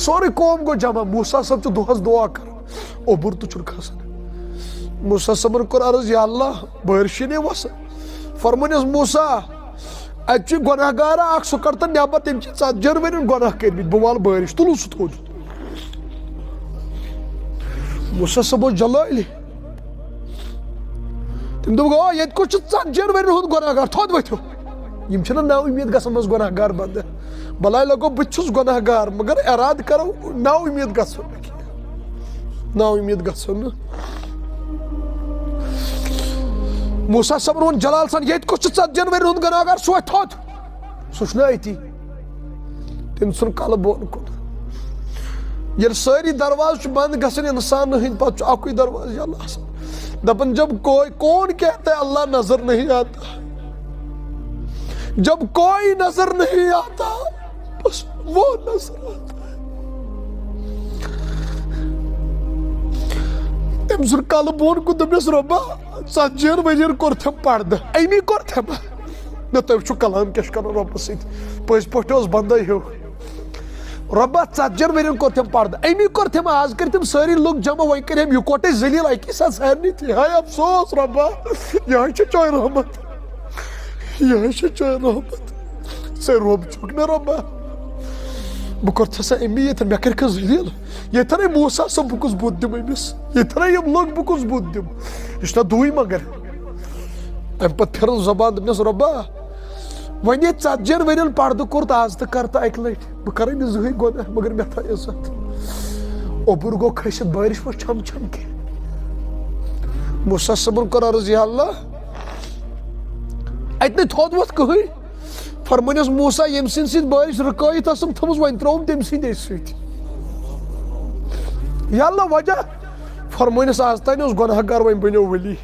sorry قوم گو جمع موسیٰ صاحب چھ دعا دعا کر اوبر تو چھن کھسن موسیٰ صاحب کر عرض یا اللہ بارشی نے وسا فرمونس موسیٰ اتھ گناہ گار اخ سہ کڑ تو نیبر تم 40 ورین گناہ کرمت بہ وال بارش تلو سہ تھوٚد موسیٰ صاحب اوس جلٲلی تم دوٚپ گوٚو ییٚتہِ کُس چھُ 40 ورین ہُنٛد گناہ گار تھوٚد ؤتھِو یم چھِنہٕ نا امید گژھان منٛز گناہ گار بندٕ بلاے لگو بہٕ چھُس گناہ گار مگر ارادٕ کرو نا امید گژھو نا امید گژھو نہٕ موسیٰ صاحبن ووٚن جلال سان ییٚتہِ کُس چھُ 40 ورین ہُنٛد گناہ گار سُہ وۄتھِ تھوٚد سُہ چھُنہ أتی تٔمۍ ژھُن کلہٕ بۄن کُن ییٚلہِ سٲری دروازٕ چھِ بنٛد گژھان انسان ہٕنٛدۍ پتہٕ چھُ اکُے دروازٕ یلہٕ آسان دپان جب کوئی کون کہتا ہے اللہ نظر نہیں آتا جب کوئی نظر نہیں آتا بس وہ نظر آتا ہے تم سر کل بون کو دپس ربا 40 ورین کور تھم پردٕ امی کور تھم نہ تُہۍ وٕچھِو کلام کیاہ چھُ کران رۄبس سۭتۍ پٔزۍ پٲٹھۍ اوس بندے ہیوٗ رۄبا 40 ورین کور تھم پردٕ امی کور تھم آز کٔرۍ تِم سٲری لُکھ جمع وۄنۍ کٔرۍ أمۍ یِکوٹے ذلیٖل اکی ساتہٕ سارنٕے تھی ہاے افسوس رۄبا یہے چھِ چٲنۍ رحمت یہے چھِ چٲنۍ رحمت ژےٚ رۄب چھُکھ نہ رۄبا بہٕ کورتھس سا امی ییٚتٮ۪ن مےٚ کٔرِکھٕ ذلیٖل ییٚتٮ۪نٕے موسیٰ صٲب بہٕ کُس بُتھ دِمہٕ أمِس ییٚتٮ۪نٕے یِم لُکھ بہٕ کُس بُتھ دِمہٕ یہِ چھُنہ دوٗے مگر اَمہِ پتہٕ پھِرٕن زبان دوٚپنس رۄبا وۄنۍ ییٚتہِ 40 ورین پردٕ کوٚرُتھ آز تہٕ کر تہٕ اکہِ لٹہِ بہٕ کرے نہٕ زٕہٕنۍ گۄناہ مگر مےٚ تھٲے عزت اوٚبُر گوٚو کھٔسِتھ بٲرِش ؤژھ چھم چھم کے موسیٰ صٲبن کوٚر عرض یا اللہ اتہِ نَے تھوٚد ووٚتھ کٕہٕنۍ فرمٲنِس موسیٰ ییٚمہِ سٕنٛدِ سۭتۍ بٲرِش رُکٲیِتھ ٲسٕم تھٲومٕژ وۄنۍ ترٛووُم تٔمۍ سٕنٛدے سۭتۍ یا اللہ وجہ فرمٲنِس آز تانۍ اوس گۄناہ گار وۄنۍ بنیو ؤلی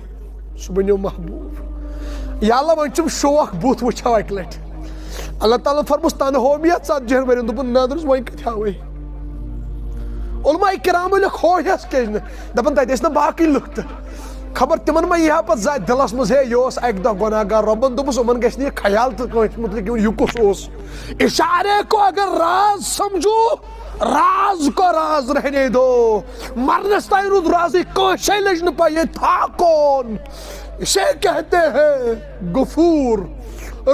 سُہ بنیو محبوٗب یا اللہ وۄنۍ چھُم شوق بُتھ وٕچھو اکہِ لٹہِ اللہ تعالیٰ فرموس تنہٕ ہوم یتھ 40 ورین دوٚپُن نہ دوٚپُس وۄنۍ کتہِ ہاوے علماء کرام لیکھ ہویس کیازِ نہٕ دپان تتہِ ٲسۍ نہ باقٕے لُکھ تہٕ خبر تمن ما یی ہا پتہٕ زاتہِ دلس منٛز ہے یہِ اوس اکہِ دۄہ گۄناہ گار رۄبن دوٚپُس یِمن گژھِ نہٕ یہِ خیال تہٕ کٲنٛسہِ مُتعلق یہِ کُس اوس اشارے کو اگر راز سمجھو راز کو راز رہنے دو مرنس تانۍ روٗد رازٕے کٲنٛسے لٔج نہٕ پاے یہِ تھا کون اسے کہتے ہیں غفور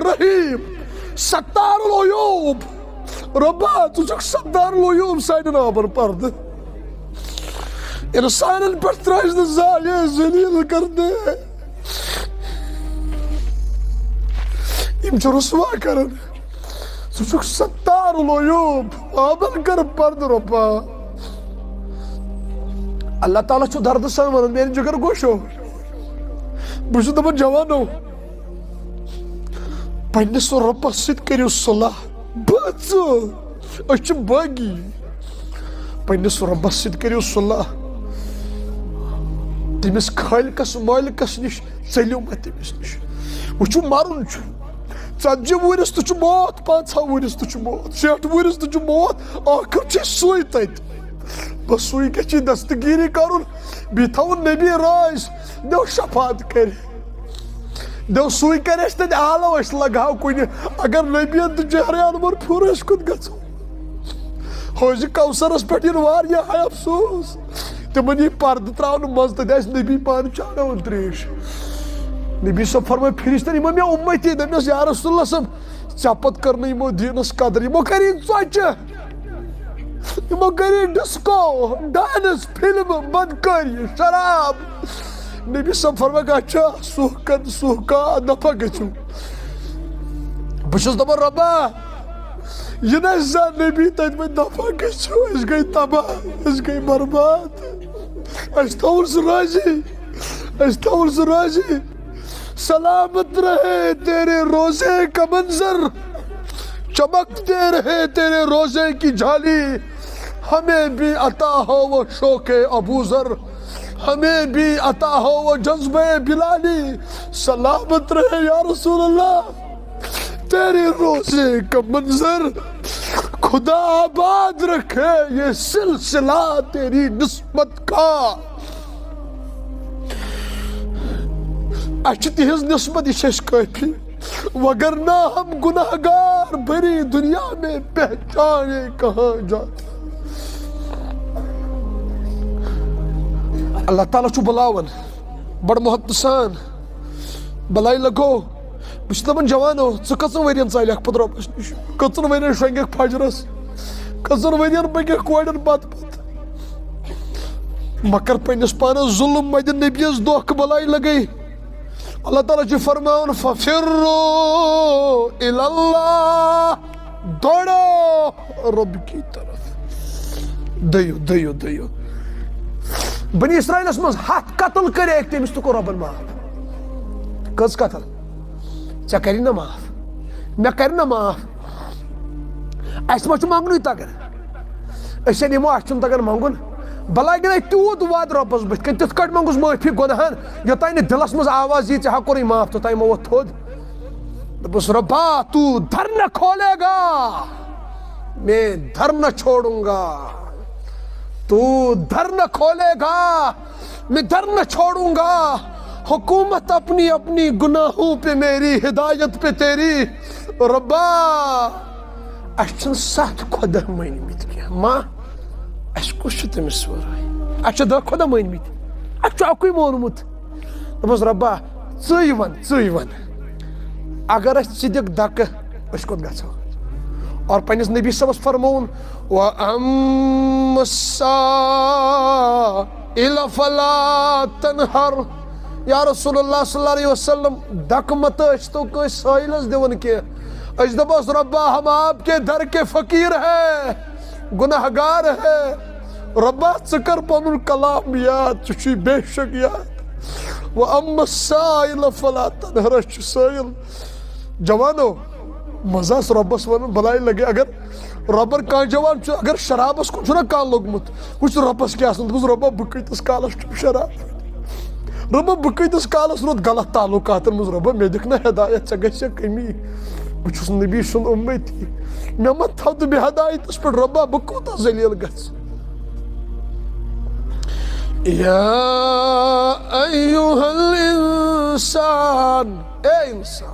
رحیم ستار العیوب رۄبا ژٕ چھُکھ ستار العیوب سانٮ۪ن آبن پردٕ انسانن پٮ۪ٹھ ترٲیِس نہٕ زانٛہہ یہ ذلیٖل کرنے یِم چھِ رسوا کران ژٕ چھُکھ ستار العیوب آبن کر پردٕ رۄبا اللہ تعالیٰ چھُ دردٕ سان ونان میانہِ جگر گوشو بہٕ چھُس دپان جوانو پننِس رۄبس سۭتۍ کٔرِو صلح بہٕ ژٕ أسۍ چھِ باغی پننِس رۄبس سۭتۍ کٔرِو صلح تٔمِس خٲلقس مٲلکس نِش ژٔلِو مہ تٔمِس نِش وٕچھِو مرُن چھُ 40 وُہرِس تہِ چھُ موت 50 وُہرِس تہِ چھُ موت 60 وُہرِس تہِ چھُ موت ٲخر چھُ سُے تتہِ بس سُے گژھِ دستگیری کرُن بیٚیہِ تھاوُن نبی راز دٮ۪و شفاعت کرِ دٮ۪و سُے کرِ اسہِ تتہِ آلو أسۍ لگاو کُنہِ اگر نبیَن تہٕ چہرے انور پھیوٗر أسۍ کوٚت گژھو حوضِ کوثرس پٮ۪ٹھ یِن واریاہ ہاے افسوس تِمن یی پردٕ تراونہٕ منٛزٕ تتہِ آسہِ نبی پانہٕ چاوناوان تریش نبی صٲب فرمٲے فرشتن یِمو مےٚ اُمتی دوٚپنس یا رسول اللہ صٲب ژےٚ پتہٕ کٔر نہٕ یِمو دیٖنس قدر یِمو کری ژۄچہِ یِمو کری ڈسکو ڈانس فلمہٕ بدکٲری شراب نبی صٲب فرمٲے اچھا سُہ دفع گٔژھِو بہٕ چھُس دپان رۄبا یہِ نہ زانٛہہ نبی تتہِ وۄنۍ دفع گٔژھِو أسۍ گٔے تباہ أسۍ گٔے برباد اسہِ تھوُن سُہ رٲضی اسہِ تھوُن سُہ رٲضی سلامت رہے تیرے روزے کا منظر چمکتے رہے تیرے روزے کی جھالی ہمیں بھی عطا ہو وہ شوق ابو ذر ہمیں بھی عطا ہو وہ جذبہ بلالی سلامت رہے یا رسول اللہ تیرے روزے کا منظر خدا آباد رکھے یہ سلسلہ تیری نسبت کا اچھا تہذ نسبت یہ کافی وگرنہ ہم گناہ گار بھری دنیا میں پہچانے کہاں جاتے اللہ تعالیٰ چھُ بلاوان بڑ محبت سان بلائی لگو بہٕ دپان جوانو ژٕ کٔژن ؤرین ژالیکھ پتہٕ رۄبس نِش کٔژن ؤرین شۄنگیکھ فجرس کٔژن ؤرین بٔکِکھ کورٮ۪ن پتہٕ مگر پننس پانس ظلم مدِ نبیس دھوکہ بلائی لگئی اللہ تعالیٰ چھُ فرماوان ففروا الی اللہ دوڑو رب کی طرف دٔیِو بنی اسرائیلس منٛز 100 قتل کریکھ تٔمِس تہِ کوٚر رۄبن معاف کٔژ قتل ژےٚ کری نا معاف مےٚ کر نا معاف اَسہِ ما چھُ منٛگنُے تگان أسۍ نِمو اَسہِ چھُنہٕ تگان منٛگُن بلاے گٔے تیوٗت واد رۄبس بٕتھِ کٔنۍ تِتھ کٲٹھۍ منٛگُس معٲفی گۄنہن یوٚتانۍ نہٕ دِلس منٛز آواز یی ژےٚ ہا کوٚرُے معاف توٚتانۍ ما ووٚتھ تھوٚد دوٚپُس رۄبا تو در نہ کھولے گا میں در نہ چھوڑوں گا تو در نہ کھولے گا میں در نہ چھوڑوں گا حکومت اپنی اپنی گناہوں پہ میری ہدایت پہ تیری ربا اَسہِ چھِنہٕ 7 خۄدا مٲنۍمٕتۍ کینٛہہ ما اَسہِ کُس چھُ تٔمِس ورٲے اَسہِ چھِ 10 خۄدا مٲنۍمٕتۍ اَسہِ چھُ اَکُے مونمُت دوٚپمَس رۄبا ژٕے وَن اگر اَسہِ ژٕ دِکھ دَکہٕ أسۍ کوٚت گژھو اور پنٛنِس نبی صٲبس فرمووُن وَأَمَّا السَّائِلَ فَلَا تَنْهَرْ یا رسول اللہ صلی اللہ علیہ وسلم دَکہٕ مہ تہٕ أسۍ تو کٲنٛسہِ سٲیلس دِوان کینٛہہ أسۍ دَپوس رۄبا ہم آپ کے در کے فقیر ہے گناہ گار ہے رۄبا ژٕ کر پنُن کلام یاد ژٕ چھُے بے شک یاد وَأَمَّا السَّائِلَ فَلَا تَنْهَرْ أسۍ چھِ سٲیل جوانو مزٕ آسہِ رۄبس ونُن بلاے لگے اگر رۄبن کانٛہہ جوان چھُ اگر شرابس کُن چھُنہ کانٛہہ لوٚگمُت وٕچھ رۄبس کیٛاہ آسان دوٚپُس رۄبا بہٕ کۭتِس کالس چھُم شراب رۄبا بہٕ کۭتِس کالس روٗد غلط تعلُقاتن منٛز رۄبا مےٚ دِکھ نہ ہدایت ژےٚ گژھِ کٔمی بہٕ چھُس نبی سُنٛد اُمتی مےٚ مہ تھاو تہٕ بے ہدایتس پٮ۪ٹھ رۄبا بہٕ کوٗتاہ ذلیٖل گژھٕ یا ایُّہا الانسان اے انسان